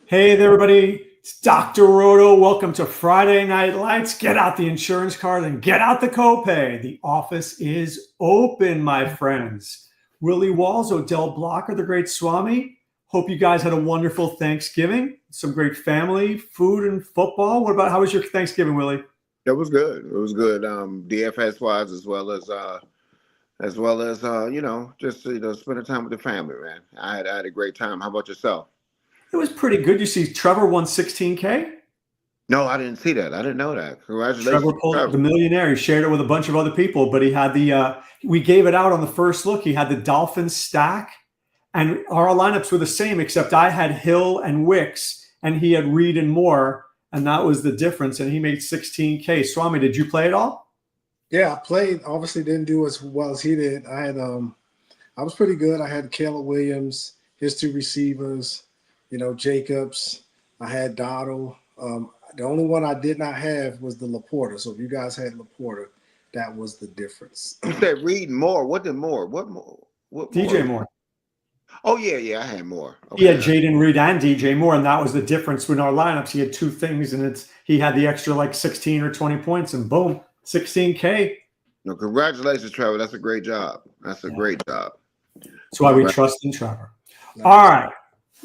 Hey there, everybody. It's Dr. Roto. Welcome to Friday Night Lights. Get out the insurance card and get out the copay. The office is open, my friends. Willie Walls, Odell Blocker, the great Swame. Hope you guys had a wonderful Thanksgiving. Some great family, food, and football. How was your Thanksgiving, Willie? It was good. It was good. DFS wise, just spending time with the family, man. I had a great time. How about yourself? It was pretty good. You see Trevor won 16K? No, I didn't see that. I didn't know that. Trevor Congratulations, pulled the Trevor. millionaire. He shared it with a bunch of other people, but he had we gave it out on the first look. He had the Dolphins stack, and our lineups were the same, except I had Hill and Wicks, and he had Reed and Moore, and that was the difference. And he made 16K. Swami, did you play it all? Yeah, I played. Obviously, didn't do as well as he did. I was pretty good. I had Caleb Williams, his two receivers, Jacobs. I had Dottle. The only one I did not have was the Laporta. So if you guys had Laporta, that was the difference. You said Reed Moore. What did Moore? What more? What DJ Moore. Oh yeah, I had Moore. Okay. He had Jaden Reed and DJ Moore, and that was the difference in our lineups. He had two things, and he had the extra like 16 or 20 points, and boom, 16K. No, congratulations, Trevor. That's a great job. That's a great job. That's why we trust in Trevor. All right,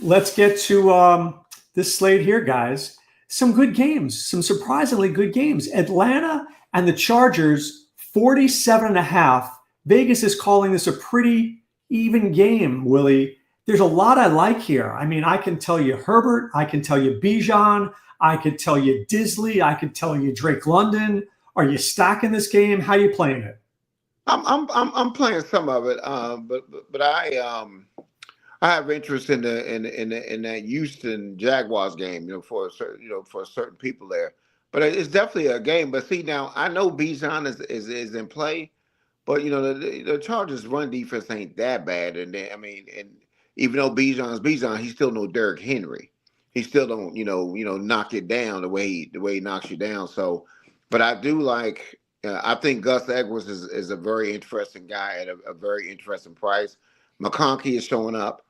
let's get to this slate here, guys. Some good games, some surprisingly good games. Atlanta and the Chargers, 47.5. Vegas is calling this a pretty even game, Willie. There's a lot I like here. I mean, I can tell you Herbert. I can tell you Bijan. I could tell you Disley. I could tell you Drake London. Are you stacking this game? How are you playing it? I'm playing some of it, but I have interest in that Houston Jaguars game, for certain people there. But it's definitely a game. But see, now I know Bijan is in play, but the Chargers' run defense ain't that bad, and even though Bijan, he's still no Derrick Henry. He still don't knock it down the way he knocks you down. So, but I do like. I think Gus Edwards is a very interesting guy at a very interesting price. McConkey is showing up.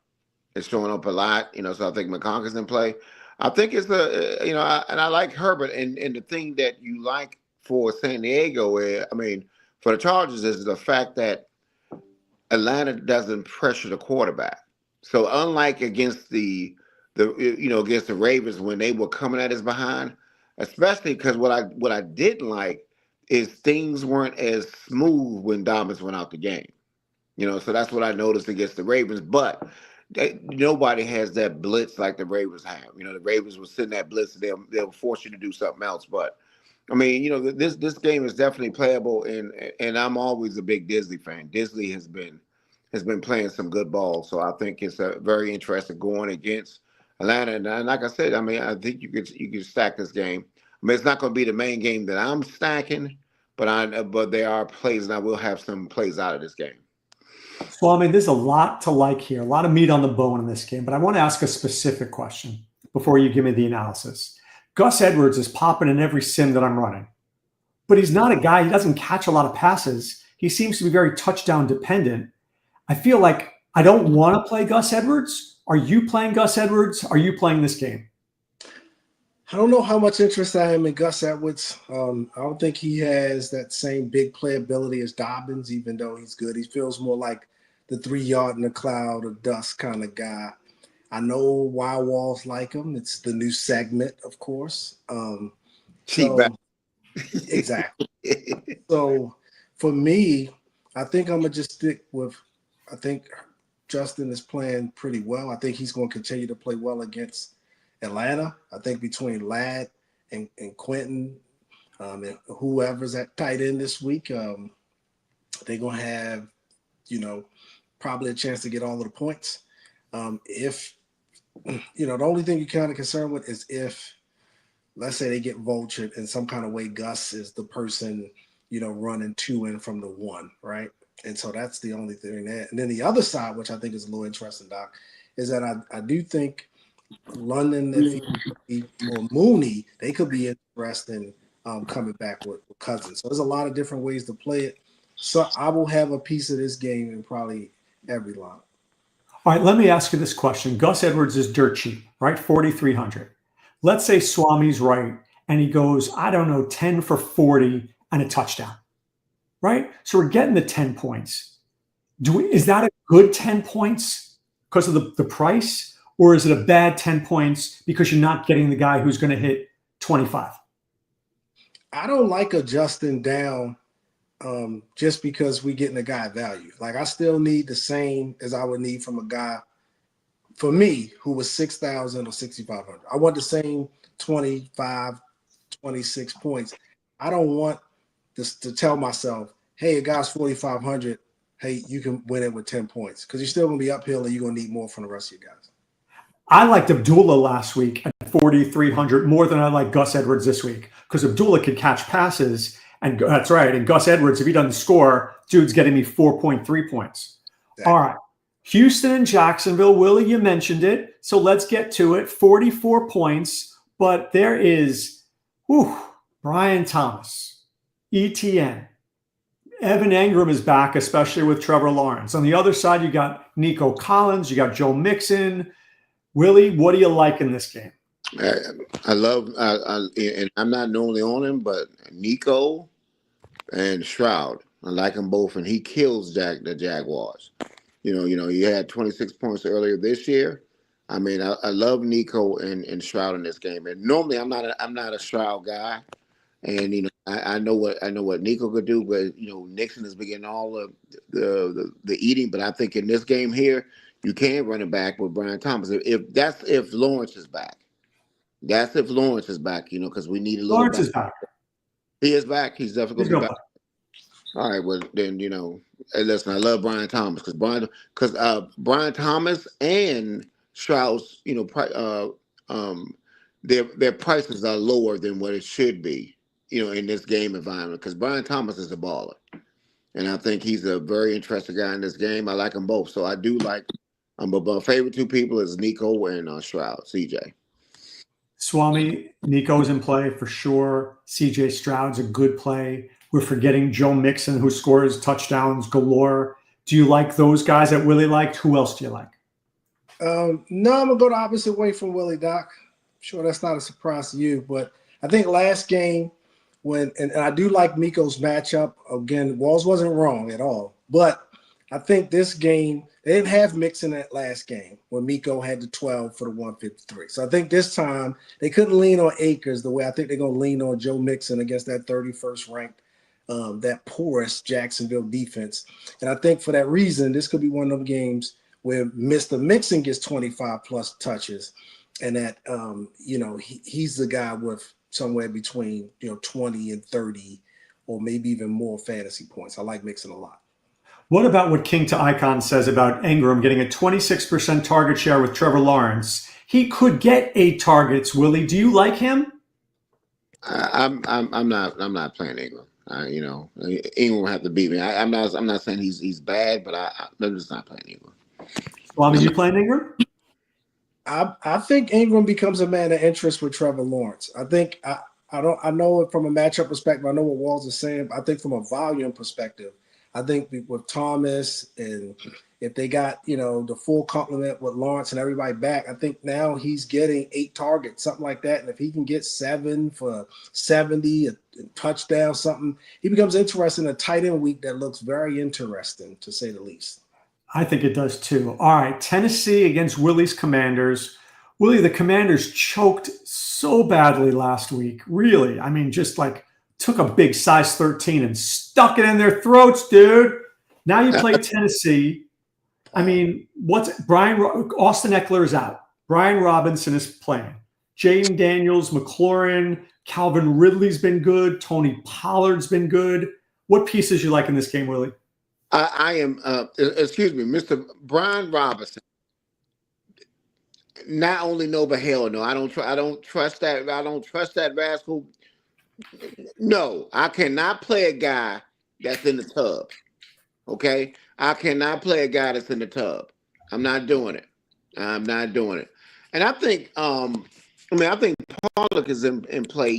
It's showing up a lot, so I think McConkey's in play. I think it's and I like Herbert. And the thing that you like for San Diego for the Chargers is the fact that Atlanta doesn't pressure the quarterback. So unlike against against the Ravens when they were coming at his behind, especially because what I didn't like is things weren't as smooth when Dobbins went out the game. So that's what I noticed against the Ravens. But nobody has that blitz like the Ravens have. The Ravens will send that blitz and they'll force you to do something else. But this game is definitely playable, and I'm always a big Disley fan. Disley has been playing some good ball, so I think it's a very interesting going against Atlanta. And like I said, I think you could stack this game. It's not going to be the main game that I'm stacking, but there are plays, and I will have some plays out of this game. Well, there's a lot to like here, a lot of meat on the bone in this game, but I want to ask a specific question before you give me the analysis. Gus Edwards is popping in every sim that I'm running, but he's not a guy, he doesn't catch a lot of passes. He seems to be very touchdown dependent. I feel like I don't want to play Gus Edwards. Are you playing Gus Edwards? Are you playing this game? I don't know how much interest I am in Gus Edwards. I don't think he has that same big playability as Dobbins, even though he's good. He feels more like the 3-yard in the cloud of dust kind of guy. I know why Walls like him. It's the new segment, of course. Exactly. So for me, I think I'm going to just stick with, I think Justin is playing pretty well. I think he's going to continue to play well against Atlanta. I think between Ladd and Quentin and whoever's at tight end this week, they're going to have, probably a chance to get all of the points. If, the only thing you're kind of concerned with is if, let's say they get vultured in some kind of way, Gus is the person, running 2 in from the 1, right? And so that's the only thing there. And then the other side, which I think is a little interesting, Doc, is that I do think London or Mooney, they could be interested in coming back with Cousins. So there's a lot of different ways to play it. So I will have a piece of this game in probably every line. All right, let me ask you this question. Gus Edwards is dirt cheap, right? 4,300. Let's say Swame's right and he goes, I don't know, 10 for 40 and a touchdown, right? So we're getting the 10 points. Is that a good 10 points because of the price? Or is it a bad 10 points because you're not getting the guy who's going to hit 25? I don't like adjusting down just because we're getting a guy value. Like, I still need the same as I would need from a guy, for me, who was 6,000 or 6,500. I want the same 25, 26 points. I don't want this to tell myself, hey, a guy's 4,500, hey, you can win it with 10 points, because you're still going to be uphill and you're going to need more from the rest of your guys. I liked Abdullah last week at 4,300 more than I like Gus Edwards this week, because Abdullah could catch passes, and that's right. And Gus Edwards, if he doesn't score, dude's getting me 4.3 points. Exactly. All right. Houston and Jacksonville. Willie, you mentioned it. So let's get to it. 44 points. But there is Brian Thomas, ETN. Evan Engram is back, especially with Trevor Lawrence. On the other side, you got Nico Collins. You got Joe Mixon. Willie, what do you like in this game? I love, and I'm not normally on him, but Nico and Stroud. I like them both, and he kills the Jaguars. He had 26 points earlier this year. I mean, I love Nico and Stroud in this game. And normally, I'm not a Stroud guy, and I know what Nico could do, but Nixon is beginning all of the eating. But I think in this game here, you can run it back with Brian Thomas if Lawrence is back. That's if Lawrence is back, because we need a little. Lawrence is back. He is back. He's definitely going to be back. All right, well then, hey, listen, I love Brian Thomas because Brian Thomas and Strauss, their prices are lower than what it should be, in this game environment, because Brian Thomas is a baller, and I think he's a very interesting guy in this game. I like them both, so I do like. But my favorite two people is Nico and Stroud, CJ. Swame, Nico's in play for sure. CJ Stroud's a good play. We're forgetting Joe Mixon, who scores touchdowns galore. Do you like those guys that Willie liked? Who else do you like? No, I'm going to go the opposite way from Willie, Doc. I'm sure that's not a surprise to you, but I think last game and I do like Nico's matchup. Again, Walls wasn't wrong at all, but I think this game, they didn't have Mixon that last game when Miko had the 12 for the 153. So I think this time they couldn't lean on Akers the way I think they're going to lean on Joe Mixon against that 31st ranked, that porous Jacksonville defense. And I think for that reason, this could be one of them games where Mr. Mixon gets 25 plus touches, and that he's the guy with somewhere between 20 and 30, or maybe even more fantasy points. I like Mixon a lot. What about what King to Icon says about Engram getting a 26% target share with Trevor Lawrence? He could get 8 targets. Willie, do you like him? I'm not playing Engram. Engram will have to beat me. I'm not saying he's bad, but I'm just not playing Engram. Well, are you playing Engram? I think Engram becomes a man of interest with Trevor Lawrence. I think I know it from a matchup perspective. I know what Walls is saying. But I think from a volume perspective, I think with Thomas, and if they got, the full complement with Lawrence and everybody back, I think now he's getting 8 targets, something like that. And if he can get 7 for 70, a touchdown, something, he becomes interesting in a tight end week that looks very interesting, to say the least. I think it does too. All right, Tennessee against Willie's Commanders. Willie, the Commanders choked so badly last week. Really, I mean, just like took a big size 13 and stuck it in their throats, dude. Now you play Tennessee. I mean, Austin Eckler is out. Brian Robinson is playing. Jaden Daniels, McLaurin, Calvin Ridley's been good. Tony Pollard's been good. What pieces you like in this game, Willie? I am, excuse me, Mr. Brian Robinson. Not only no, but hell no. I don't trust that. I don't trust that rascal. No, I cannot play a guy that's in the tub. Okay, I cannot play a guy that's in the tub. I'm not doing it. I'm not doing it. And I think, I think Pollock is in play.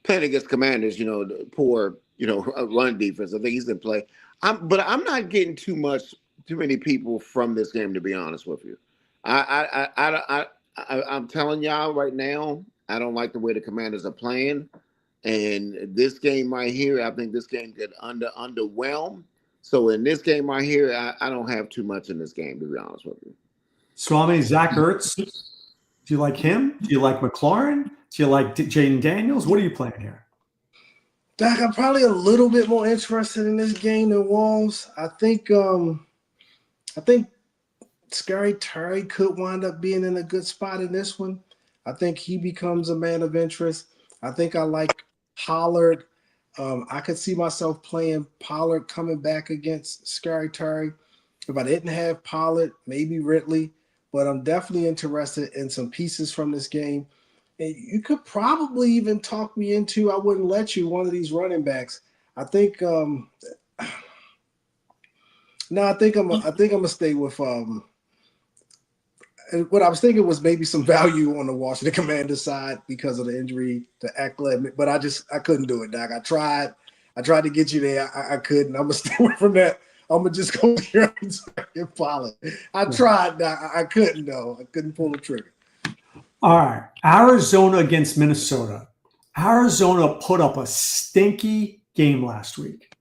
Playing against Commanders. The poor, run defense. I think he's in play. But I'm not getting too many people from this game, to be honest with you. I'm telling y'all right now, I don't like the way the Commanders are playing. And this game right here, I think this game could underwhelm. So in this game right here, I don't have too much in this game, to be honest with you. Swami, Zach Ertz, do you like him? Do you like McLaurin? Do you like Jaden Daniels? What are you playing here? Doc, I'm probably a little bit more interested in this game than Walls. I think Scary Terry could wind up being in a good spot in this one. I think he becomes a man of interest. I think I like Pollard. I could see myself playing Pollard coming back against Scary Terry. If I didn't have Pollard, maybe Ridley, but I'm definitely interested in some pieces from this game. And you could probably even talk me into, I wouldn't let you, one of these running backs. I think I'm gonna stay with what I was thinking was maybe some value on the Washington Commanders side because of the injury to Ackland, but I couldn't do it, Doc. I tried to get you there. I couldn't. I'm gonna stay away from that. I'm gonna just go here and follow. I tried, Doc. I couldn't though. I couldn't pull the trigger. All right, Arizona against Minnesota. Arizona put up a stinky game last week,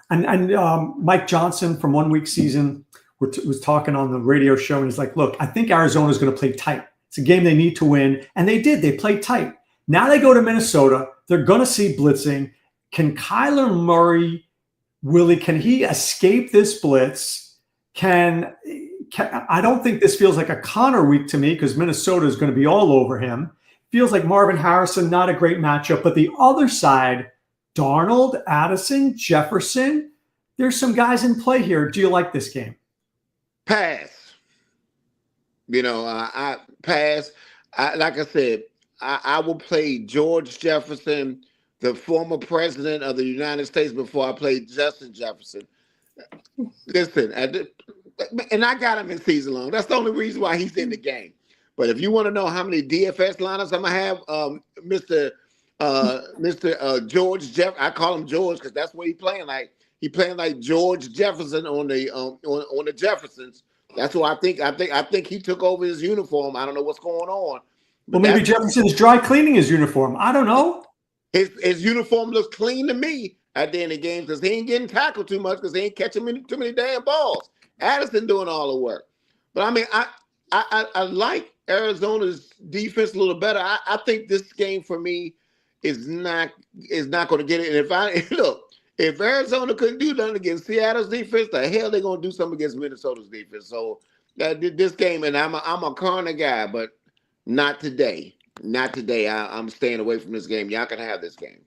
and Mike Johnson from 1 Week Season was talking on the radio show, and he's like, look, I think Arizona is going to play tight. It's a game they need to win, and they did. They played tight. Now they go to Minnesota. They're going to see blitzing. Can Kyler Murray, Willie, can he escape this blitz? I don't think this feels like a Connor week to me because Minnesota is going to be all over him. Feels like Marvin Harrison, not a great matchup. But the other side, Darnold, Addison, Jefferson, there's some guys in play here. Do you like this game? Pass. I pass. Like I said, I will play George Jefferson, the former president of the United States, before I played Justin Jefferson. Listen, and I got him in season long. That's the only reason why he's in the game. But if you want to know how many DFS lineups I'm gonna have, Mr. George Jeff, I call him George because that's what he's playing like. He playing like George Jefferson on the Jeffersons. That's what I think he took over his uniform. I don't know what's going on. Well, maybe Jefferson's dry cleaning his uniform. I don't know. His uniform looks clean to me at the end of the game because he ain't getting tackled too much because he ain't catching too many damn balls. Addison doing all the work. But I mean, I like Arizona's defense a little better. I think this game for me is not going to get it. And if Arizona couldn't do nothing against Seattle's defense, the hell they're going to do something against Minnesota's defense. So this game, and I'm a corner guy, but not today. Not today. I'm staying away from this game. Y'all can have this game.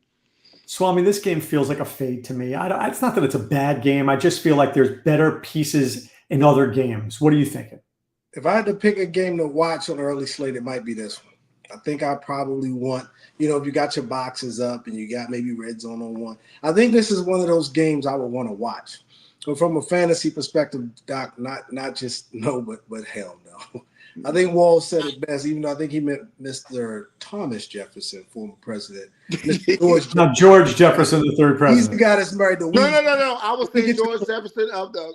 Swami, this game feels like a fade to me. It's not that it's a bad game. I just feel like there's better pieces in other games. What are you thinking? If I had to pick a game to watch on early slate, it might be this one. I think I probably want, if you got your boxes up and you got maybe red zone on one, I think this is one of those games I would want to watch. So from a fantasy perspective, Doc, not just no, but hell no. I think Wall said it best, even though I think he meant Mr. Thomas Jefferson, former president. Not George Jefferson, the third president. He's the guy that's married to No. I was saying George Jefferson of the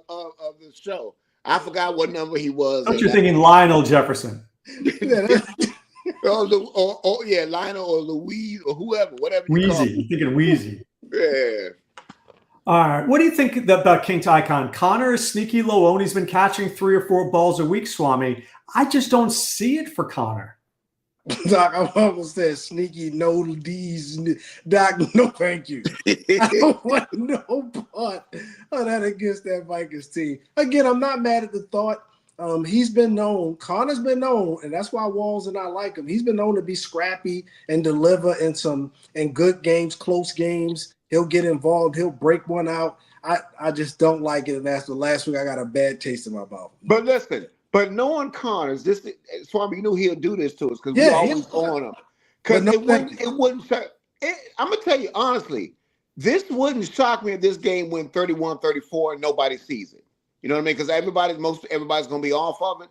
show. I forgot what number he was. You're thinking Lionel Jefferson. Lionel or Louise or whoever, whatever. Wheezy. You're thinking Wheezy. Yeah. All right. What do you think about King Tycon? Connor is sneaky low owned. He's been catching 3 or 4 balls a week, Swami. I just don't see it for Connor. Doc, I almost said sneaky no D's. Doc, no thank you. I don't want no part of that against that Vikings team. Again, I'm not mad at the thought. He's been known, Connor's been known, and that's why Walls and I like him. He's been known to be scrappy and deliver in good games, close games. He'll get involved. He'll break one out. I just don't like it. And that's the last week I got a bad taste in my mouth. But listen, knowing Connors, Swami, you knew he'll do this to us because we always on him. Because it wouldn't. I'm gonna tell you honestly, this wouldn't shock me if this game went 31-34 and nobody sees it. You know what I mean? Because everybody's gonna be off of it.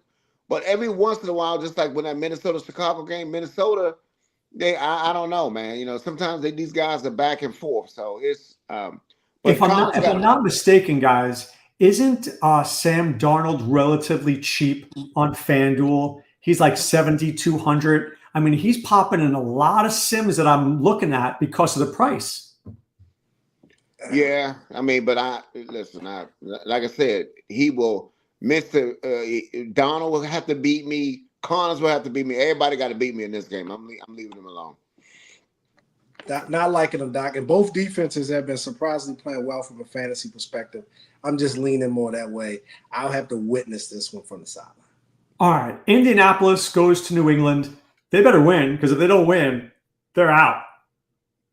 But every once in a while, just like when that Minnesota-Chicago game, Minnesota, I don't know, man. Sometimes these guys are back and forth. So it's. If I'm not mistaken, guys, isn't Sam Darnold relatively cheap on FanDuel? He's like 7,200. I mean, he's popping in a lot of sims that I'm looking at because of the price. Yeah, I mean, but listen. Like I said, he will. Mr. Donald will have to beat me. Connors will have to beat me. Everybody got to beat me in this game. I'm leaving him alone. Not liking them, Doc. And both defenses have been surprisingly playing well from a fantasy perspective. I'm just leaning more that way. I'll have to witness this one from the sideline. All right. Indianapolis goes to New England. They better win, because if they don't win, they're out.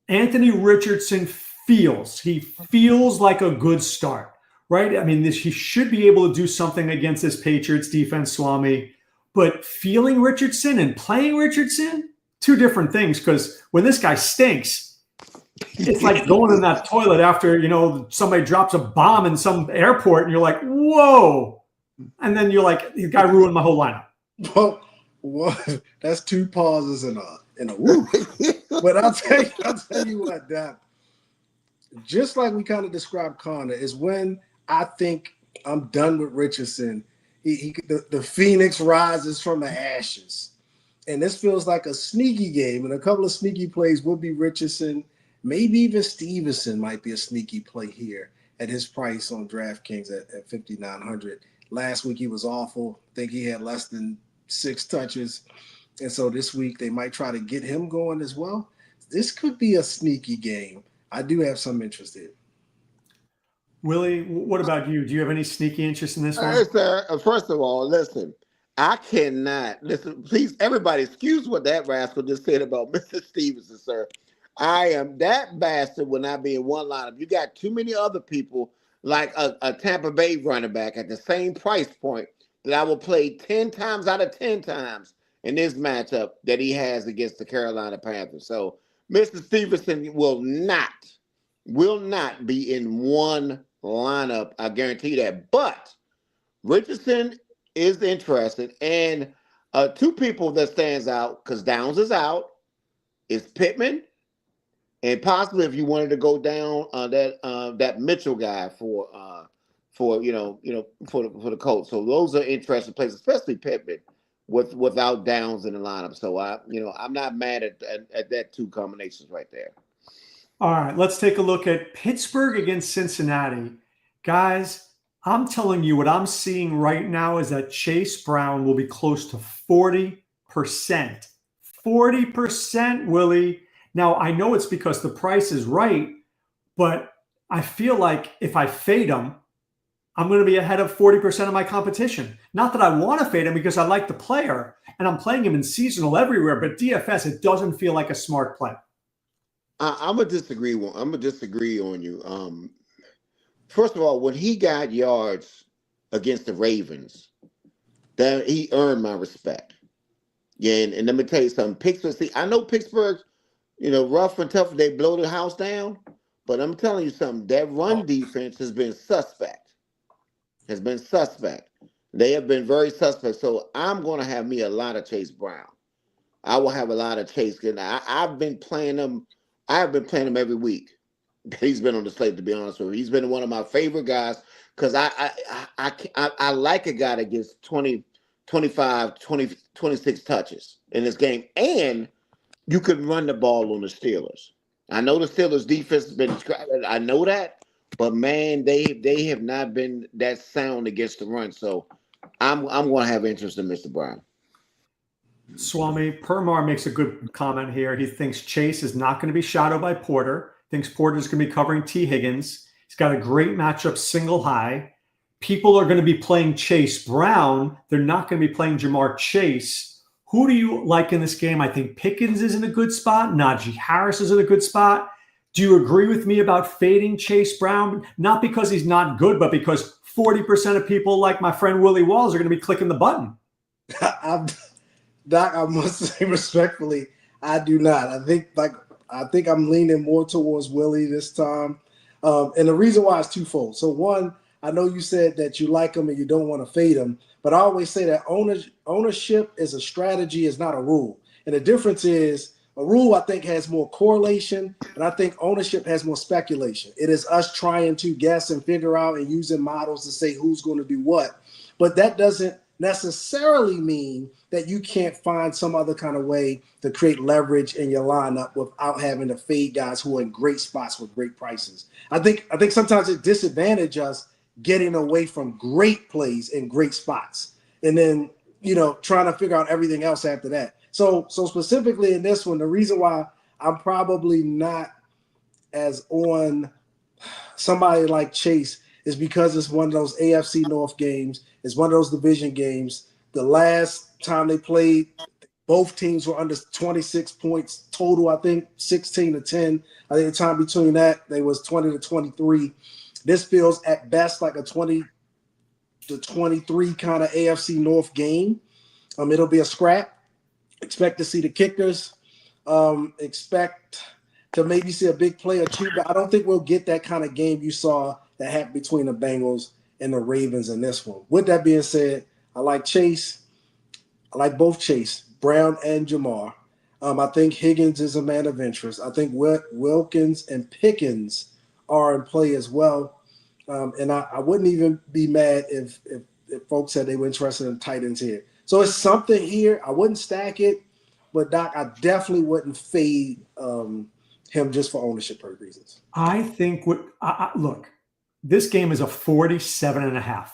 Anthony Richardson feels like a good start, right? I mean, he should be able to do something against this Patriots defense, Swami. But feeling Richardson and playing Richardson, two different things, because when this guy stinks, it's like going in that toilet after, somebody drops a bomb in some airport and you're like, whoa. And then you're like, the guy ruined my whole lineup. Well, that's two pauses in a whoop. But I'll tell you what, Doc. Just like we kind of described Connor, is when I think I'm done with Richardson. The Phoenix rises from the ashes. And this feels like a sneaky game. And a couple of sneaky plays would be Richardson. Maybe even Stevenson might be a sneaky play here at his price on DraftKings at 5,900. Last week he was awful. I think he had less than 6 touches. And so this week they might try to get him going as well. This could be a sneaky game. I do have some interest in it. Willie, what about you? Do you have any sneaky interest in this one? First of all, listen. I cannot listen. Please, everybody, excuse what that rascal just said about Mr. Stevenson, sir. That bastard will not be in one lineup. You got too many other people like a Tampa Bay running back at the same price point that I will play 10 times out of 10 times in this matchup that he has against the Carolina Panthers. So Mr. Stevenson will not be in one lineup. I guarantee that. But Richardson is interested, and two people that stands out because Downs is out is Pittman, and possibly if you wanted to go down that Mitchell guy for the Colts. So those are interesting plays, especially Pittman without Downs in the lineup. So I'm not mad at that two combinations right there. All right, let's take a look at Pittsburgh against Cincinnati, guys. I'm telling you, what I'm seeing right now is that Chase Brown will be close to 40%. 40%, Willie. Now, I know it's because the price is right, but I feel like if I fade him, I'm going to be ahead of 40% of my competition. Not that I want to fade him because I like the player, and I'm playing him in seasonal everywhere, but DFS, it doesn't feel like a smart play. I'm going to disagree on you. First of all, when he got yards against the Ravens, that he earned my respect. Yeah, and let me tell you something. Pittsburgh, I know Pittsburgh, rough and tough, they blow the house down, but I'm telling you something, that run defense has been suspect. They have been very suspect. So I'm going to have me a lot of Chase Brown. I will have a lot of Chase. I've been playing him every week. He's been on the slate, to be honest with you. He's been one of my favorite guys because I like a guy that gets 20, 25, 20, 26 touches in this game. And you can run the ball on the Steelers. I know the Steelers defense has been – I know that. But, man, they have not been that sound against the run. So I'm going to have interest in Mr. Brown. Swami, Permar makes a good comment here. He thinks Chase is not going to be shadowed by Porter. Thinks Porter's going to be covering T. Higgins. He's got a great matchup single high. People are going to be playing Chase Brown. They're not going to be playing Jamar Chase. Who do you like in this game? I think Pickens is in a good spot. Najee Harris is in a good spot. Do you agree with me about fading Chase Brown? Not because he's not good, but because 40% of people like my friend Willie Walls are going to be clicking the button. Doc, I must say respectfully, I do not. I think I'm leaning more towards Willie this time. And the reason why is twofold. So one, I know you said that you like him and you don't want to fade him, but I always say that ownership is a strategy, is not a rule. And the difference is, A rule, I think, has more correlation, and I think ownership has more speculation. It is us trying to guess and figure out and using models to say who's going to do what. But that doesn't necessarily mean that you can't find some other kind of way to create leverage in your lineup without having to fade guys who are in great spots with great prices. I think sometimes it disadvantages us getting away from great plays in great spots, and then trying to figure out everything else after that. So specifically in this one, the reason why I'm probably not as on somebody like Chase is because it's one of those AFC North games. It's one of those division games. The last time they played, both teams were under 26 points total. I think 16-10. I think the time between that, they was 20-23. This feels at best like a 20-23 kind of AFC North game. It'll be a scrap. Expect to see the kickers. Expect to maybe see a big play or two, but I don't think we'll get that kind of game you saw that happened between the Bengals and the Ravens in this one. With that being said, I like Chase. I like both Chase, Brown, and Jamar. I think Higgins is a man of interest. I think Wilkins and Pickens are in play as well. And I wouldn't even be mad if folks said they were interested in tight ends here. So it's something here. I wouldn't stack it, but Doc, I definitely wouldn't fade him just for ownership reasons. I think look, this game is a 47.5.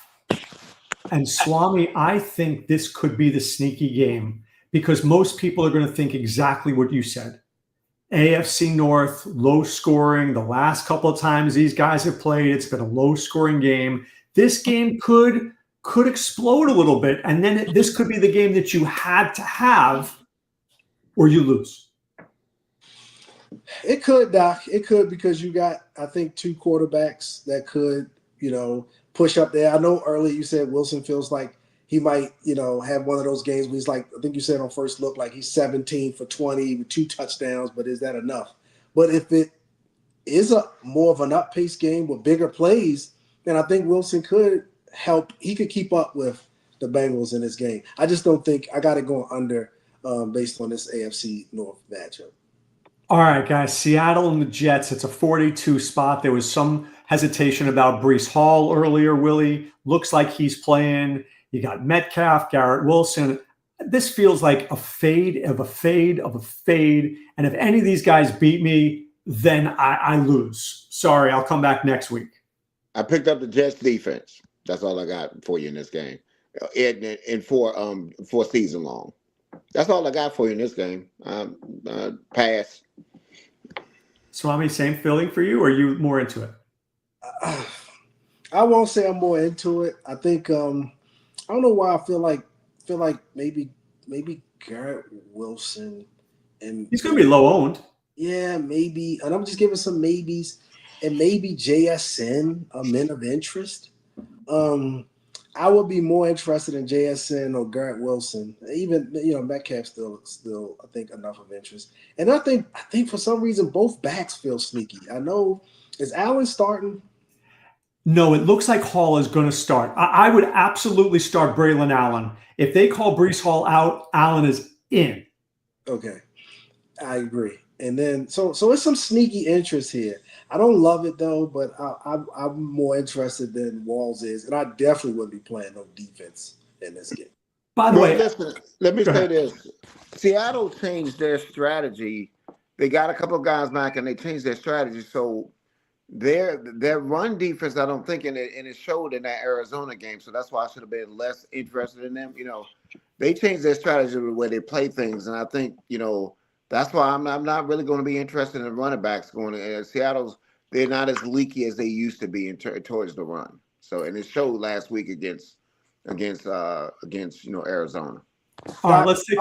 And Swami, I think this could be the sneaky game because most people are going to think exactly what you said. AFC North, low scoring. The last couple of times these guys have played, it's been a low scoring game. This game could explode a little bit, and then this could be the game that you had to have or you lose. It could, Doc. It could, because you got, I think, two quarterbacks that could, push up there. I know earlier you said Wilson feels like he might, have one of those games where he's like, I think you said on first look, like he's 17 for 20 with 2 touchdowns, but is that enough? But if it is a more of an up-paced game with bigger plays, then I think Wilson could help. He could keep up with the Bengals in this game. I just don't think I got it going under based on this AFC North matchup. All right, guys, Seattle and the Jets. It's a 42 spot. There was some hesitation about Breece Hall earlier, Willie. Looks like he's playing. You got Metcalf, Garrett Wilson. This feels like a fade of a fade of a fade. And if any of these guys beat me, then I lose. Sorry, I'll come back next week. I picked up the Jets defense. That's all I got for you in this game. And for season long. That's all I got for you in this game. Pass. Swami, same feeling for you, or are you more into it? I won't say I'm more into it. I think I don't know why I feel like maybe Garrett Wilson and he's going to be low owned. Yeah, maybe, and I'm just giving some maybes, and maybe JSN, a men of interest. I would be more interested in JSN or Garrett Wilson. Even Metcalf still I think enough of interest. And I think for some reason both backs feel sneaky. I know, is Allen starting? No, it looks like Hall is going to start. I would absolutely start Braylon Allen. If they call Breece Hall out, Allen is in. Okay, I agree. And then so it's some sneaky interest here. I don't love it though, but I'm more interested than Walls is, and I definitely wouldn't be playing no defense in this game. By the way, listen, let me say this: Seattle changed their strategy. They got a couple of guys back, and they changed their strategy. So their run defense, I don't think, and it showed in that Arizona game. So that's why I should have been less interested in them. They changed their strategy the way they play things, and I think that's why I'm not really going to be interested in running backs going to Seattle's. They're not as leaky as they used to be towards the run. So, and it showed last week against Arizona. All right, let's take.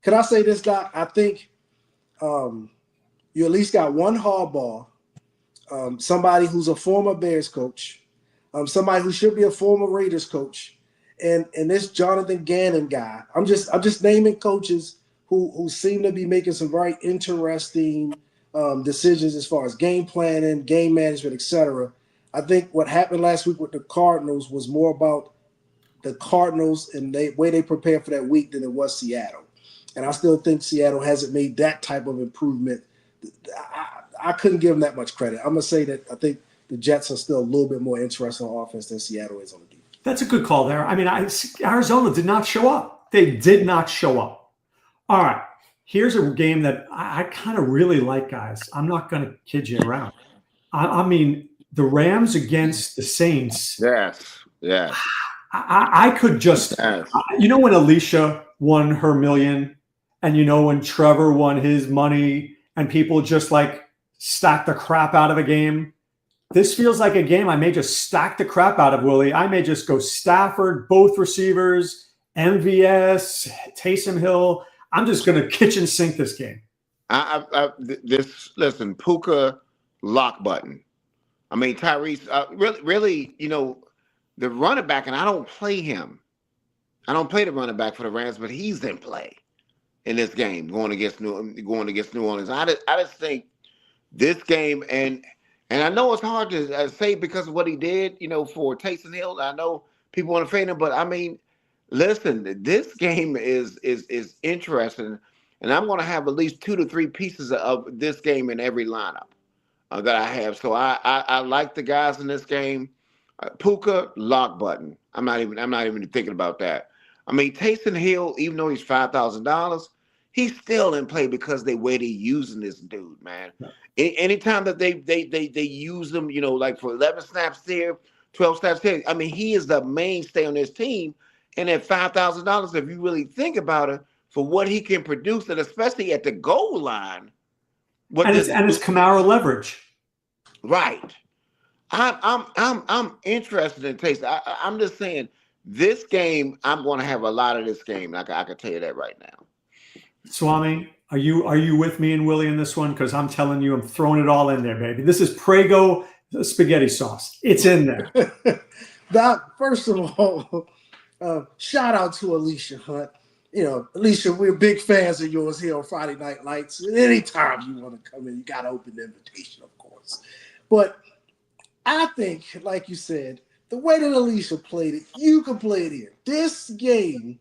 Can I say this, Doc? I think you at least got one hardball, somebody who's a former Bears coach, somebody who should be a former Raiders coach, and this Jonathan Gannon guy. I'm just naming coaches who seem to be making some very interesting decisions as far as game planning, game management, etc. I think what happened last week with the Cardinals was more about the Cardinals and the way they prepared for that week than it was Seattle. And I still think Seattle hasn't made that type of improvement. I couldn't give them that much credit. I'm going to say that I think the Jets are still a little bit more interesting on offense than Seattle is on the defense. That's a good call there. I mean, Arizona did not show up. They did not show up. All right. Here's a game that I kind of really like, guys. I'm not going to kid you around. I mean, the Rams against the Saints. Yes. I could just, when Alicia won her million and when Trevor won his money and people just like stack the crap out of a game. This feels like a game I may just stack the crap out of, Willie. I may just go Stafford, both receivers, MVS, Taysom Hill. I'm just going to kitchen sink this game. Listen, Puka lock button. I mean, Tyrese, really, the running back, and I don't play him. I don't play the running back for the Rams, but he's in play in this game going against New Orleans. I just think this game, and I know it's hard to say because of what he did, for Taysom Hill. I know people want to fade him, but I mean, listen, this game is interesting, and I'm going to have at least 2 to 3 pieces of this game in every lineup that I have. So I like the guys in this game. Puka lock button. I'm not even thinking about that. I mean, Taysom Hill, even though he's $5,000, he's still in play because the way they're using this dude, man. Anytime that they use him, like for 11 snaps there, 12 snaps there. I mean, he is the mainstay on this team. And at $5,000, if you really think about it, for what he can produce, and especially at the goal line, it's Kamara leverage, right? I'm interested in Taysom. I'm just saying this game. I'm going to have a lot of this game. I can tell you that right now. Swame, are you with me and Willie in this one? Because I'm telling you, I'm throwing it all in there, baby. This is Prego spaghetti sauce. It's in there. First of all, shout out to Alicia Hunt. Alicia, we're big fans of yours here on Friday Night Lights. Anytime you want to come in, you got to open the invitation, of course. But I think, like you said, the way that Alicia played it, you can play it here. This game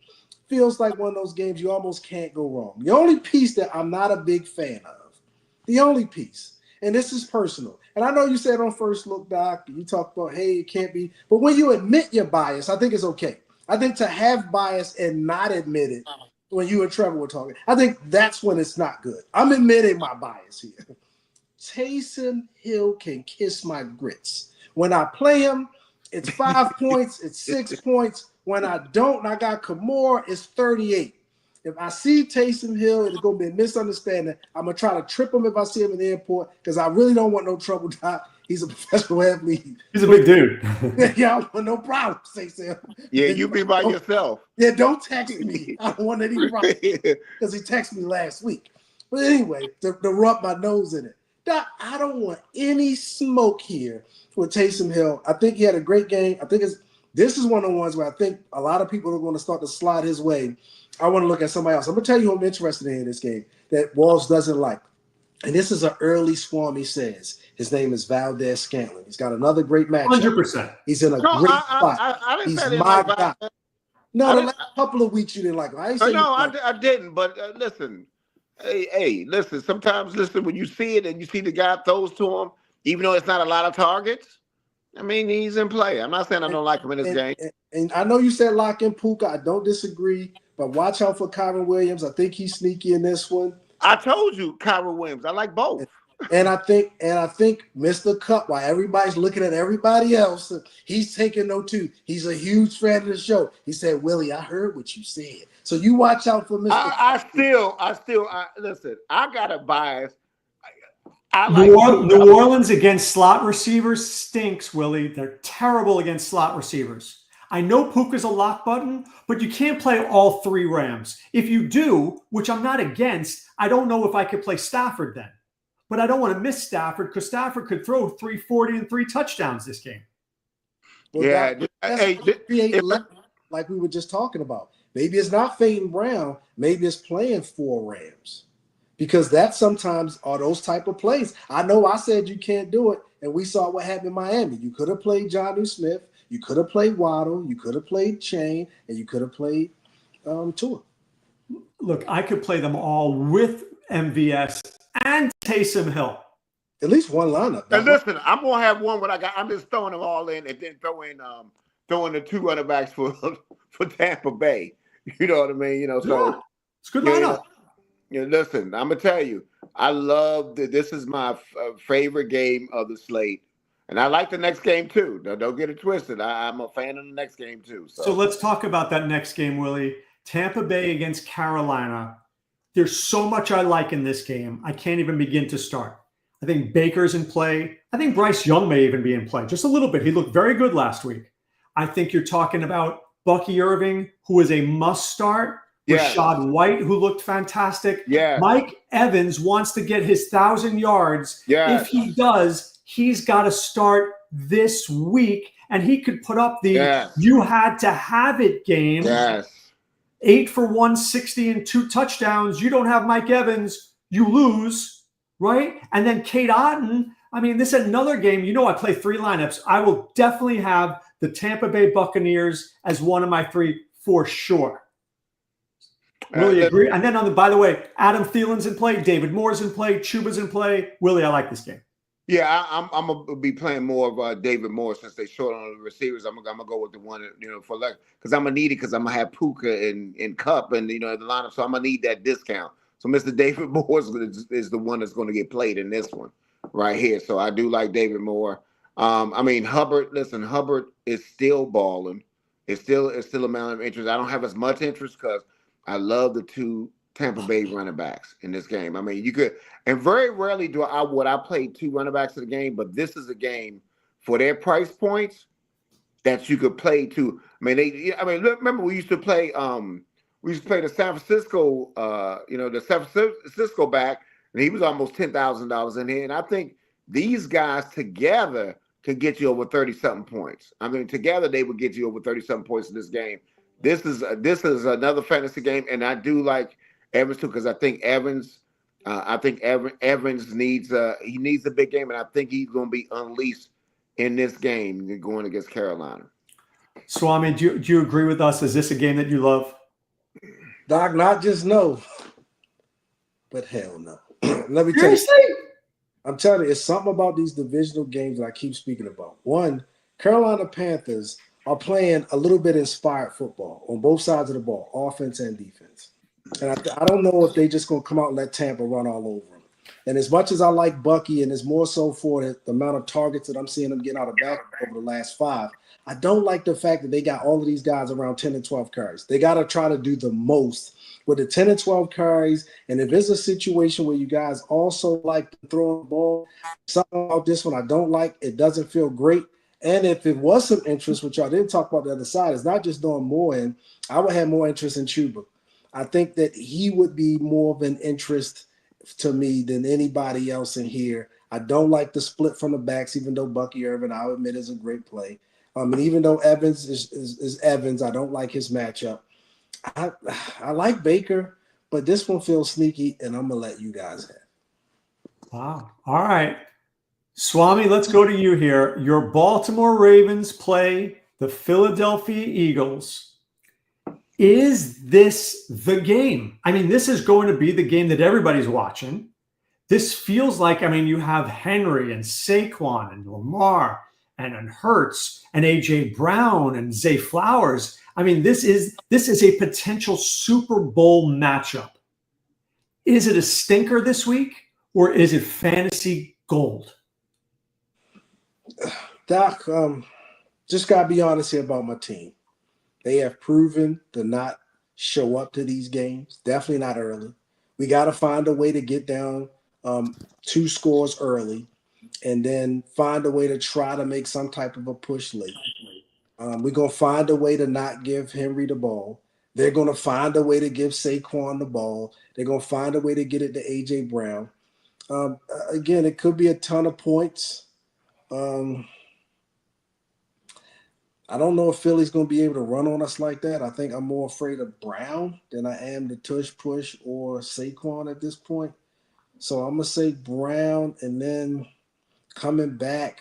feels like one of those games you almost can't go wrong. The only piece that I'm not a big fan of, and this is personal, and I know you said on First Look, Doc, you talked about, hey, it can't be, but when you admit your bias, I think it's okay. I think to have bias and not admit it, when you and Trevor were talking, I think that's when it's not good. I'm admitting my bias here. Taysom Hill can kiss my grits. When I play him, it's 5 points, it's 6 points. When I don't, and I got Kamara, it's 38. If I see Taysom Hill, it's going to be a misunderstanding. I'm going to try to trip him if I see him in the airport because I really don't want no trouble, Doc. He's a professional athlete. He's a big dude. Yeah, I don't want no problem, Taysom. Yeah, you be by yourself. Yeah, don't text me. I don't want any problems because he texted me last week. But anyway, to rub my nose in it. Doc, I don't want any smoke here with Taysom Hill. I think he had a great game. I think this is one of the ones where I think a lot of people are going to start to slide his way. I want to look at somebody else. I'm going to tell you who I'm interested in this game that Walls doesn't like. And this is an early Swame, he says. His name is Valdez Scantling. He's got another great matchup. 100%. He's in a great spot. I didn't He's say my like guy. No, the last couple of weeks you didn't like him. I didn't. But listen, hey, listen. Sometimes, when you see it and you see the guy throws to him, even though it's not a lot of targets, I mean, he's in play. I'm not saying I don't like him in this game. And I know you said lock in Puka. I don't disagree. But watch out for Kyron Williams. I think he's sneaky in this one. I told you, Kyron Williams. I like both. And I think Mr. Cup, while everybody's looking at everybody else, he's taking no two. He's a huge fan of the show. He said, Willie, I heard what you said. So you watch out for Mr. Cup. Listen, I got a bias. New Orleans against slot receivers stinks, Willie. They're terrible against slot receivers. I know Puka's a lock button, but you can't play all 3 Rams. If you do, which I'm not against, I don't know if I could play Stafford then. But I don't want to miss Stafford because Stafford could throw 340 and 3 touchdowns this game. Well, like we were just talking about. Maybe it's not fading Brown. Maybe it's playing 4 Rams. Because that sometimes are those type of plays. I know I said you can't do it, and we saw what happened in Miami. You could have played Jonnu Smith. You could have played Waddle. You could have played Chain. And you could have played Tua. Look, I could play them all with MVS and Taysom Hill. At least one lineup. And listen, I'm gonna have one when I got. I'm just throwing them all in, and then throwing the 2 running backs for Tampa Bay. You know what I mean? So it's a good lineup. Listen, I'm gonna tell you, I love this is my favorite game of the slate, and I like the next game too. Now, don't get it twisted. I'm a fan of the next game too. So let's talk about that next game, Willie. Tampa Bay against Carolina. There's so much I like in this game. I can't even begin to start. I think Baker's in play. I think Bryce Young may even be in play, just a little bit. He looked very good last week. I think you're talking about Bucky Irving, who is a must start. Yes. Rashad White, who looked fantastic. Yes. Mike Evans wants to get his 1,000 yards. Yes. If he does, he's got to start this week, and he could put up the you had to have it game. Yes. 8 for 160 and 2 touchdowns. You don't have Mike Evans, you lose. Right? And then Kate Otten, I mean, this is another game. I play 3 lineups. I will definitely have the Tampa Bay Buccaneers as one of my 3 for sure. Really agree. And then by the way, Adam Thielen's in play, David Moore's in play, Chuba's in play. Willie, I like this game. Yeah, I'm gonna be playing more of David Moore since they short on the receivers. I'm gonna go with the one for like because I'm gonna need it because I'm gonna have Puka and Cup and the lineup, so I'm gonna need that discount. So Mr. David Moore is the one that's going to get played in this one right here. So I do like David Moore. I mean, Hubbard is still balling. It's still amount of interest. I don't have as much interest because I love the 2 Tampa Bay running backs in this game. I mean, you could, and very rarely would I play 2 running backs in the game, but this is a game for their price points that you could play 2. Remember we used to play the San Francisco, the San Francisco back, and he was almost $10,000 in here. And I think these guys together could get you over 30-something points. I mean, together they would get you over 30-something points in this game. This is another fantasy game, and I do like Evans too because I think Evans needs a big game, and I think he's going to be unleashed in this game going against Carolina. Swame, do you agree with us? Is this a game that you love? Doc, not just no, but hell no. Let me tell you. I'm telling you, it's something about these divisional games that I keep speaking about. One, Carolina Panthers are playing a little bit inspired football on both sides of the ball, offense and defense. And I don't know if they just going to come out and let Tampa run all over them. And as much as I like Bucky, and it's more so for the amount of targets that I'm seeing them getting out of back over the last 5, I don't like the fact that they got all of these guys around 10 and 12 carries. They got to try to do the most with the 10 and 12 carries. And if it's a situation where you guys also like to throw the ball, something about this one I don't like, it doesn't feel great. And if it was some interest, which I didn't talk about the other side, it's not just throwing more in, I would have more interest in Chuba. I think that he would be more of an interest to me than anybody else in here. I don't like the split from the backs, even though Bucky Irvin, I'll admit, is a great play. And even though Evans is Evans, I don't like his matchup. I like Baker, but this one feels sneaky, and I'm going to let you guys have it. Wow. All right. Swami, let's go to you here. Your Baltimore Ravens play the Philadelphia Eagles. Is this the game? I mean, this is going to be the game that everybody's watching. This feels like, you have Henry and Saquon and Lamar and Hurts and A.J. Brown and Zay Flowers. This is a potential Super Bowl matchup. Is it a stinker this week, or is it fantasy gold? Doc, just got to be honest here about my team. They have proven to not show up to these games, definitely not early. We got to find a way to get down 2 scores early and then find a way to try to make some type of a push late. We're going to find a way to not give Henry the ball. They're going to find a way to give Saquon the ball. They're going to find a way to get it to A.J. Brown. Again, it could be a ton of points. I don't know if Philly's going to be able to run on us like that. I think I'm more afraid of Brown than I am the tush push or Saquon at this point. So I'm going to say Brown, and then coming back,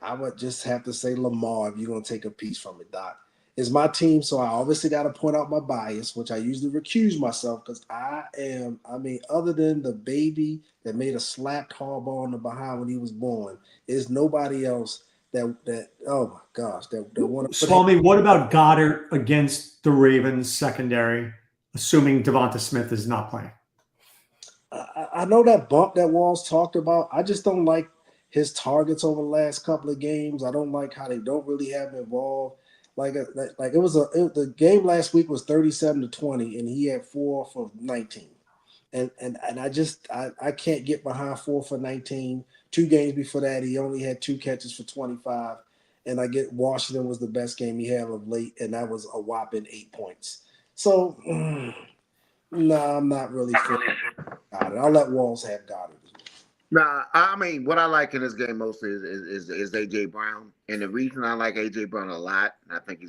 I would just have to say Lamar if you're going to take a piece from it, Doc. is my team, so I obviously got to point out my bias, which I usually recuse myself because other than the baby that made a slapped Harbaugh in the behind when he was born, there's nobody else that oh my gosh, that want to. Swami, what about Goddard against the Ravens secondary, assuming Devonta Smith is not playing? I know that bump that Walls talked about. I just don't like his targets over the last couple of games. I don't like how they don't really have him involved. The game last week was 37-20, and he had 4 for 19. And I can't get behind 4 for 19. 2 games before that, he only had 2 catches for 25. And I get Washington was the best game he had of late, and that was a whopping 8 points. So, no, I'm not really feeling Goddard. I'll let Walls have Goddard. Nah, I mean, what I like in this game mostly is AJ Brown, and the reason I like AJ Brown a lot, I think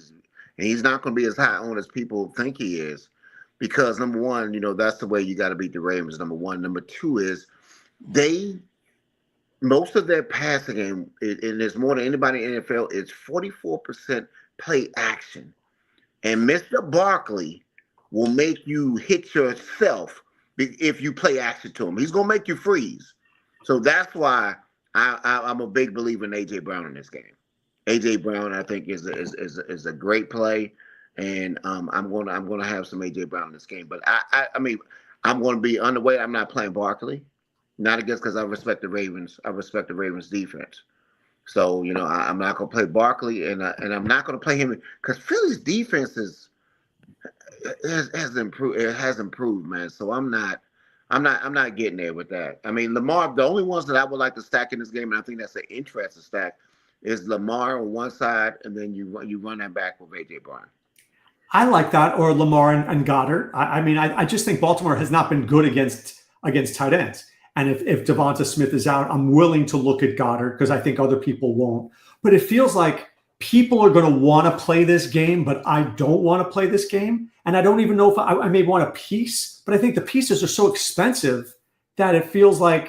he's not going to be as high on as people think he is, because number one, that's the way you got to beat the Ravens. Number one, number two is most of their passing game, and there's more than anybody in the NFL, is 44% play action, and Mr. Barkley will make you hit yourself if you play action to him. He's going to make you freeze. So that's why I'm a big believer in AJ Brown in this game. AJ Brown, I think, is a great play, and I'm going to have some AJ Brown in this game. But I mean, I'm going to be underweight. I'm not playing Barkley, not against because I respect the Ravens. I respect the Ravens defense. So I'm not going to play Barkley, and I'm not going to play him because Philly's defense has improved. It has improved, man. So I'm not getting there with that. I mean, Lamar, the only ones that I would like to stack in this game, and I think that's an interesting stack, is Lamar on one side, and then you run that back with AJ Brown. I like that, or Lamar and Goddard. I just think Baltimore has not been good against tight ends. And if Devonta Smith is out, I'm willing to look at Goddard because I think other people won't. But it feels like people are going to want to play this game, but I don't want to play this game. And I don't even know if I may want a piece, but I think the pieces are so expensive that it feels like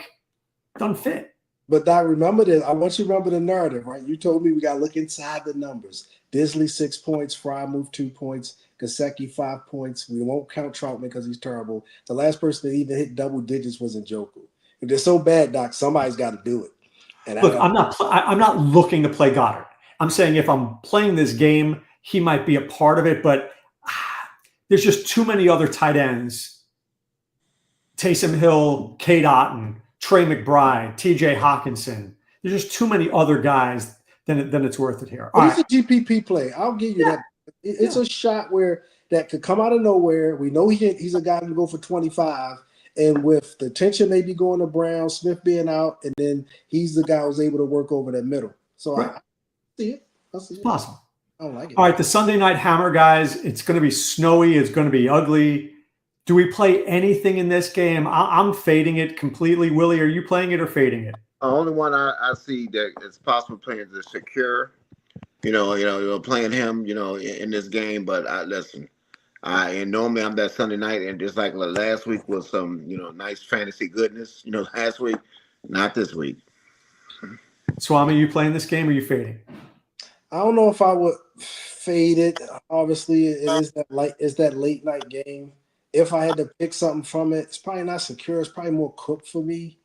it doesn't fit. But I want you to remember the narrative, right? You told me we got to look inside the numbers. Disley 6 points, Fry moved 2 points, Gesicki 5 points. We won't count Troutman because he's terrible. The last person that even hit double digits was Njoku. If they're so bad, Doc, somebody's got to do it. And look, I'm not looking to play Goddard. I'm saying if I'm playing this game, he might be a part of it, but there's just too many other tight ends. Taysom Hill, Cade Otton, Trey McBride, TJ Hawkinson. There's just too many other guys than it's worth it here. It's a GPP play. I'll give you that. It's a shot where that could come out of nowhere. We know he's a guy who can go for 25. And with the tension maybe going to Brown, Smith being out, and then he's the guy who's able to work over that middle. So right. I see it. It's possible. I don't like it. All right, the Sunday night hammer, guys. It's going to be snowy. It's going to be ugly. Do we play anything in this game? I'm fading it completely. Willie, are you playing it or fading it? The only one I see that it's possible playing is the Secure. Playing him, in this game. But listen, and normally I'm that Sunday night, and just like last week was some, nice fantasy goodness. Last week, not this week. Swami, you playing this game or you fading? I don't know if I would fade it. Obviously, it's that late night game. If I had to pick something from it, it's probably not Secure. It's probably more Cook for me.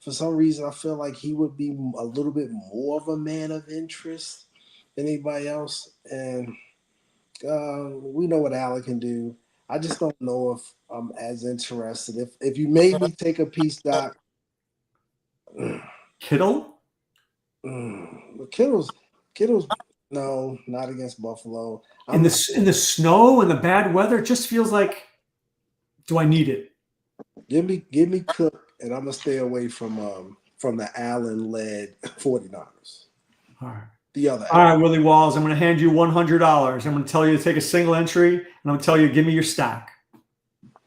For some reason, I feel like he would be a little bit more of a man of interest than anybody else. And we know what Allen can do. I just don't know if I'm as interested. If you made me take a piece, Doc. Kittle? Kittle's no, not against Buffalo. In the snow and the bad weather, it just feels like, do I need it? Give me Cook, and I'm gonna stay away from the Allen-led 49ers. All right. The other. All right, Willie Walls. I'm going to hand you $100. I'm going to tell you to take a single entry, and I'm going to tell you give me your stack.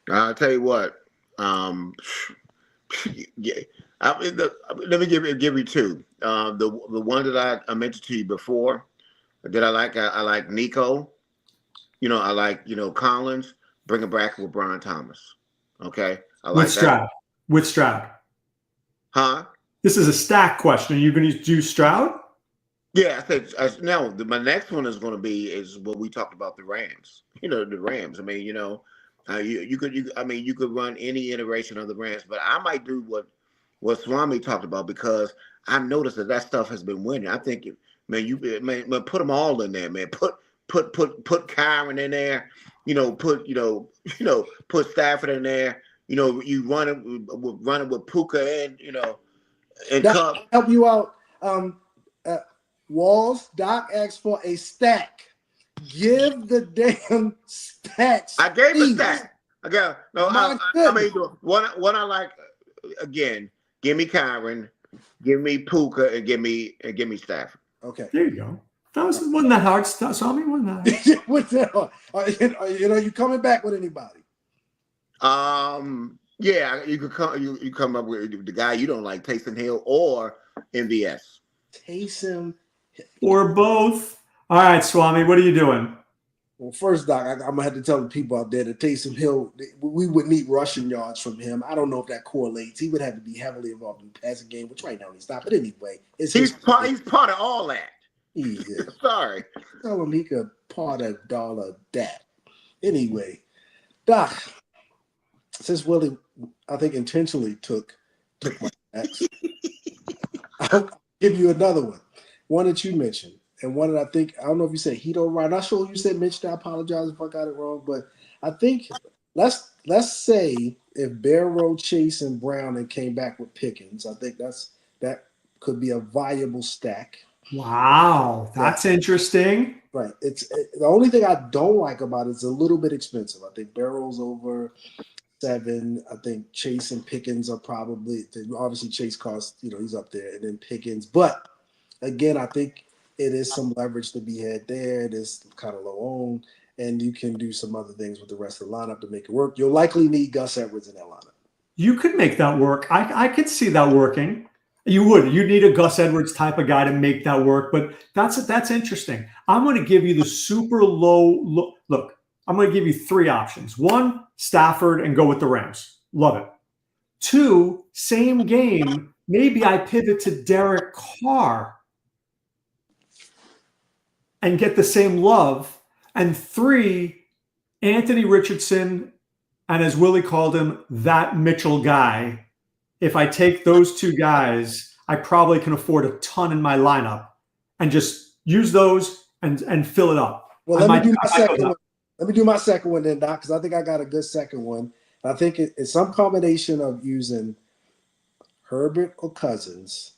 I'll tell you what. Yeah. Let me give you two. The one that I mentioned to you before that I like Nico. I like Collins. Bring it back with Brian Thomas. Okay, I like that. With Stroud. Huh? This is a stack question. Are you going to do Stroud? Yeah, now my next one is what we talked about, the Rams. The Rams. I mean, you could run any iteration of the Rams, but I might do what Swami talked about because I noticed that stuff has been winning. I think, man, put them all in there, man. Put Kyron in there. Put Stafford in there. You run it with Puka and Doc, Cup. help you out. Uh, Walls, Doc asked for a stack. Give the damn stacks. I gave a please. stack. I got no. My I mean, what I like again. Give me Kyron, give me Puka, and give me Stafford. Okay. There you go. Wasn't that hard, Swami? Wasn't that hard? What's that? Are you coming back with anybody? Yeah, you could come. You come up with the guy you don't like, Taysom Hill or MVS. Taysom or both. All right, Swami, what are you doing? Well, first, Doc, I'm gonna have to tell the people out there that Taysom Hill, we would need rushing yards from him. I don't know if that correlates. He would have to be heavily involved in the passing game, which right now he's not. But anyway, he's part of all that. He is. Sorry. Tell him he could part of all of that. Anyway, Doc, since Willie, I think intentionally took my next, I'll give you another one that you mentioned. And one that I don't know if you said Hito right. I'm not sure if you said Mitch. I apologize if I got it wrong. But I think let's say if Barrow, Chase, and Brown and came back with Pickens, I think that could be a viable stack. Wow, that's interesting. Right. The only thing I don't like about it is a little bit expensive. I think Barrow's over 7. I think Chase and Pickens are probably obviously Chase costs, he's up there, and then Pickens. But again, I think it is some leverage to be had there. It is kind of low owned, and you can do some other things with the rest of the lineup to make it work. You'll likely need Gus Edwards in that lineup. You could make that work. I could see that working. You would. You'd need a Gus Edwards type of guy to make that work. But that's interesting. I'm going to give you the super low look. I'm going to give you 3 options. 1, Stafford and go with the Rams. Love it. 2, same game. Maybe I pivot to Derek Carr and get the same love. And 3, Anthony Richardson, and as Willie called him, that Mitchell guy. If I take those 2 guys, I probably can afford a ton in my lineup and just use those and fill it up. Well, let me do my second one then, Doc, because I think I got a good second one. I think it's some combination of using Herbert or Cousins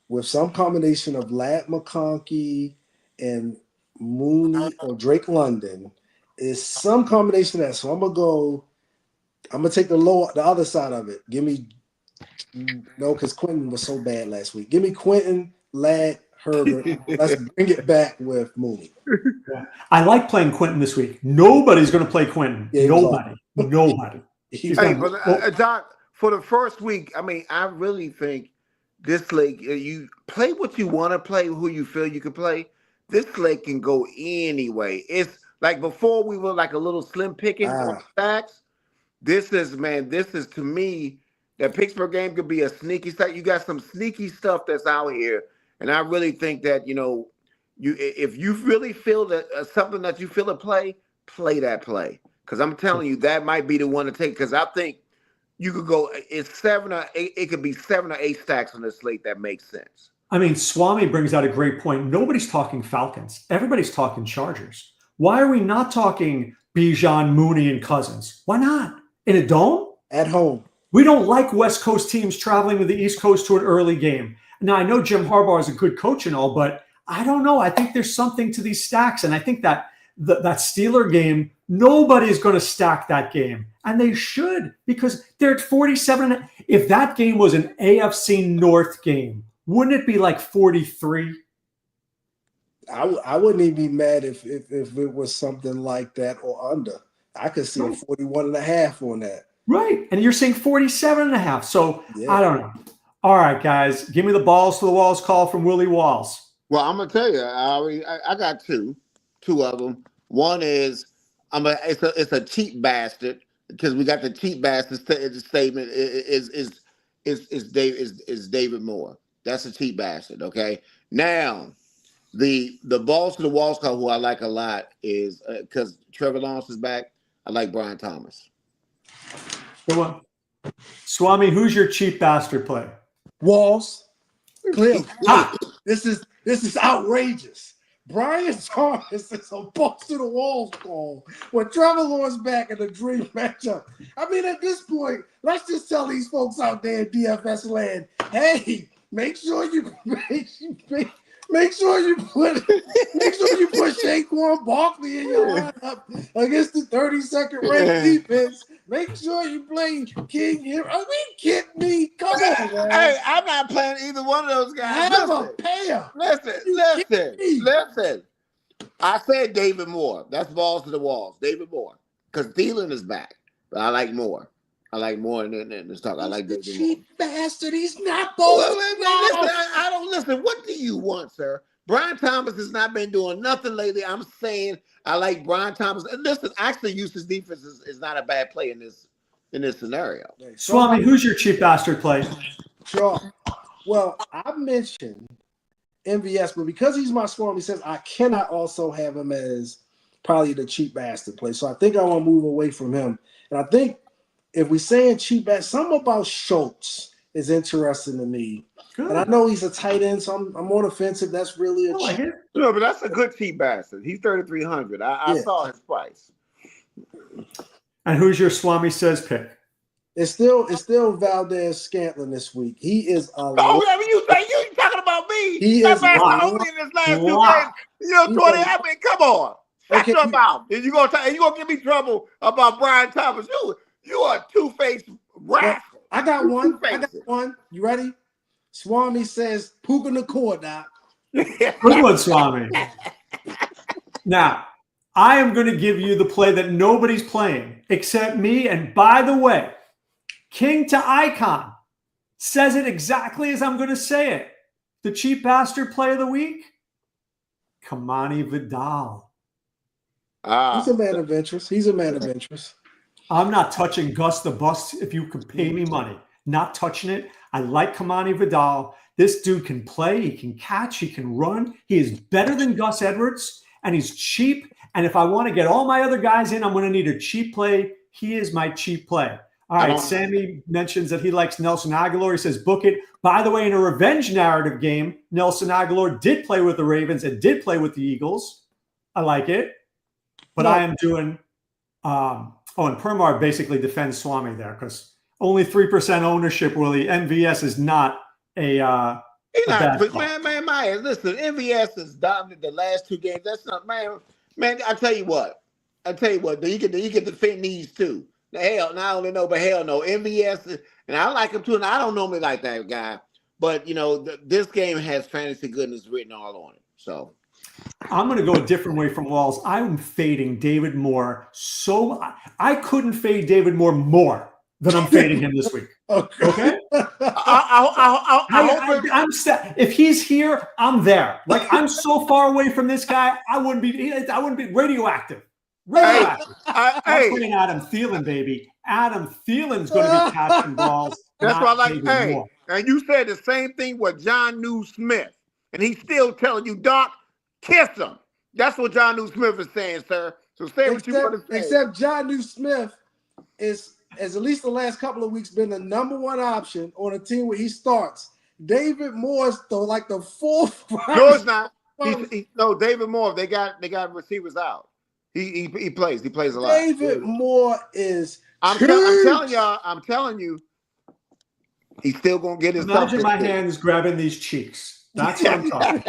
with some combination of Ladd McConkey and Mooney or Drake London. Is some combination of that. So I'm gonna take the other side of it. Give me because Quentin was so bad last week. Give me Quentin, Ladd, Herbert. Let's bring it back with Mooney. I like playing Quentin this week. Nobody's going to play Quentin. Yeah, Nobody. Hey, but Doc, for the first week, I mean, I really think this league, you play what you want to play, who you feel you can play. This league can go anyway. It's like before we were like a little slim picking on stacks. This is to me, that Pittsburgh game could be a sneaky stack. You got some sneaky stuff that's out here. And I really think that, if you really feel that something that you feel to play that play. Because I'm telling you, that might be the one to take. Because I think you could go, it's 7 or 8, it could be 7 or 8 stacks on this slate that makes sense. I mean, Swami brings out a great point. Nobody's talking Falcons. Everybody's talking Chargers. Why are we not talking Bijan, Mooney, and Cousins? Why not? In a dome? At home. We don't like West Coast teams traveling to the East Coast to an early game. Now, I know Jim Harbaugh is a good coach and all, but I don't know. I think there's something to these stacks. And I think that that Steeler game, nobody's going to stack that game. And they should, because they're at 47. If that game was an AFC North game, wouldn't it be like 43? I wouldn't even be mad if it was something like that or under. I could see a 41.5 on that. Right. And you're saying 47.5. So I don't know. All right, guys, give me the balls to the walls call from Willie Walls. Well, I'm gonna tell you, I got two of them. One is it's a cheap bastard because we got the cheap bastard statement is David Moore. That's a cheap bastard. Okay, now The balls to the walls call who I like a lot is because Trevor Lawrence is back. I like Brian Thomas. Good one. Swami, who's your cheap bastard play? Walls. Clearly. This is outrageous. Brian Thomas is a balls to the walls call when Trevor Lawrence back in the dream matchup. I mean, at this point, let's just tell these folks out there in DFS land, hey, make sure you put Saquon Barkley in your lineup against the 32nd ranked defense. Make sure you play King here. Are we kidding me? Come on, man. Hey, I'm not playing either one of those guys. Have a pair. Listen. I said David Moore. That's balls to the walls. David Moore. Because Thielen is back. But I like Moore. I like Moore in this talk. I like David Moore. Cheap bastard. He's not balls. Listen, I don't listen. What do you want, sir? Brian Thomas has not been doing nothing lately. I'm saying I like Brian Thomas. And listen, actually, Houston's defense is not a bad play in this scenario. Swami, who's your cheap bastard play? Sure. Well, I mentioned MVS, but because he's my Swami says I cannot also have him as probably the cheap bastard play. So I think I want to move away from him. And I think if we're saying cheap bastard, something about Schultz is interesting to me. Good. And I know he's a tight end, so I'm on offensive. That's really a cheap. No, but that's a good cheap bastard. He's 3,300. I saw his price. And who's your Swami says pick? It's still Valdez Scantling this week. He is a you talking about me? He that is man only in this last 2 games. 20. I mean, come on. Shut your mouth. And you gonna give me trouble about Brian Thomas? You are a two-faced rascal. I got one. You ready? Swami says, Puka Nakor, Doc. Good one, Swami. Now, I am going to give you the play that nobody's playing except me. And by the way, King to Icon says it exactly as I'm going to say it. The cheap bastard play of the week, Kamani Vidal. He's a man of interest. I'm not touching Gus the Bus if you could pay me money. Not touching it. I like Kamani Vidal. This dude can play. He can catch. He can run. He is better than Gus Edwards, and he's cheap. And if I want to get all my other guys in, I'm going to need a cheap play. He is my cheap play. All right, Sammy mentions that he likes Nelson Aguilar. He says, book it. By the way, in a revenge narrative game, Nelson Aguilar did play with the Ravens and did play with the Eagles. I like it. But I am doing and Permar basically defends Swami there because only 3% ownership, Willie. MVS is not a he's not, but man, Myers, listen, MVS has dominated the last 2 games. That's not man. I tell you what. You can defend these too. Hell, I only know, but hell no. MVS, and I like him too, and I don't normally like that guy. But this game has fantasy goodness written all on it. So I'm going to go a different way from Walls. I'm fading David Moore. So I couldn't fade David Moore more than I'm fading him this week. Okay? If he's here, I'm there. Like I'm so far away from this guy, I wouldn't be radioactive. I'm putting Adam Thielen, baby. Adam Thielen's going to be catching balls. That's why I like. Hey, and you said the same thing with John New Smith, and he's still telling you, Doc, kiss him. That's what John New Smith is saying, sir. So say what you want to say. Except John New Smith has at least the last couple of weeks been the number 1 option on a team where he starts. David Moore's like the 4th. No, it's not. No, David Moore. They got receivers out. He plays. He plays a lot. David Moore is. I'm telling you. He's still gonna get his. Imagine my hands grabbing these cheeks. That's what I'm talking.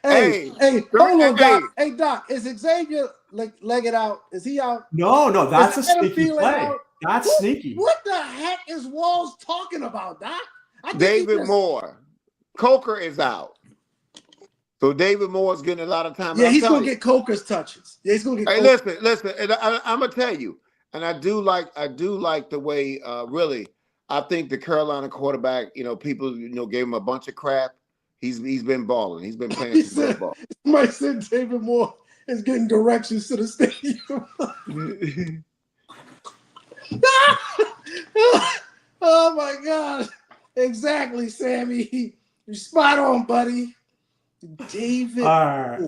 Hey, hold on, Doc. Hey, Doc, is Xavier legged out? Is he out? No, that's a sneaky play. That's sneaky. What the heck is Walls talking about, Doc? David Moore. Coker is out. So David Moore's getting a lot of time. Yeah, he's going to get Coker's touches. Yeah, he's going to get listen. And I'm going to tell you, and I do like the way, really, I think the Carolina quarterback, people, gave him a bunch of crap. He's been balling. He's been playing some good ball. Somebody said David Moore is getting directions to the stadium. Oh my God! Exactly, Sammy. You're spot on, buddy. David. All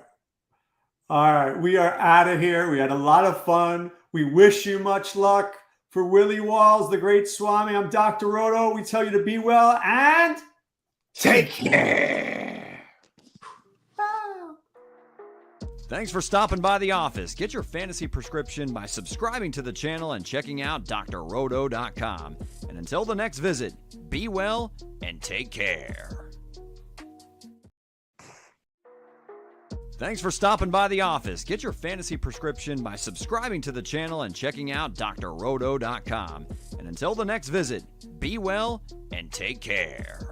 right. We are out of here. We had a lot of fun. We wish you much luck. For Willie Walls, the great Swame, I'm Dr. Roto. We tell you to be well and take care. Thanks for stopping by the office. Get your fantasy prescription by subscribing to the channel and checking out drroto.com. And until the next visit, be well and take care. Thanks for stopping by the office. Get your fantasy prescription by subscribing to the channel and checking out drroto.com. And until the next visit, be well and take care.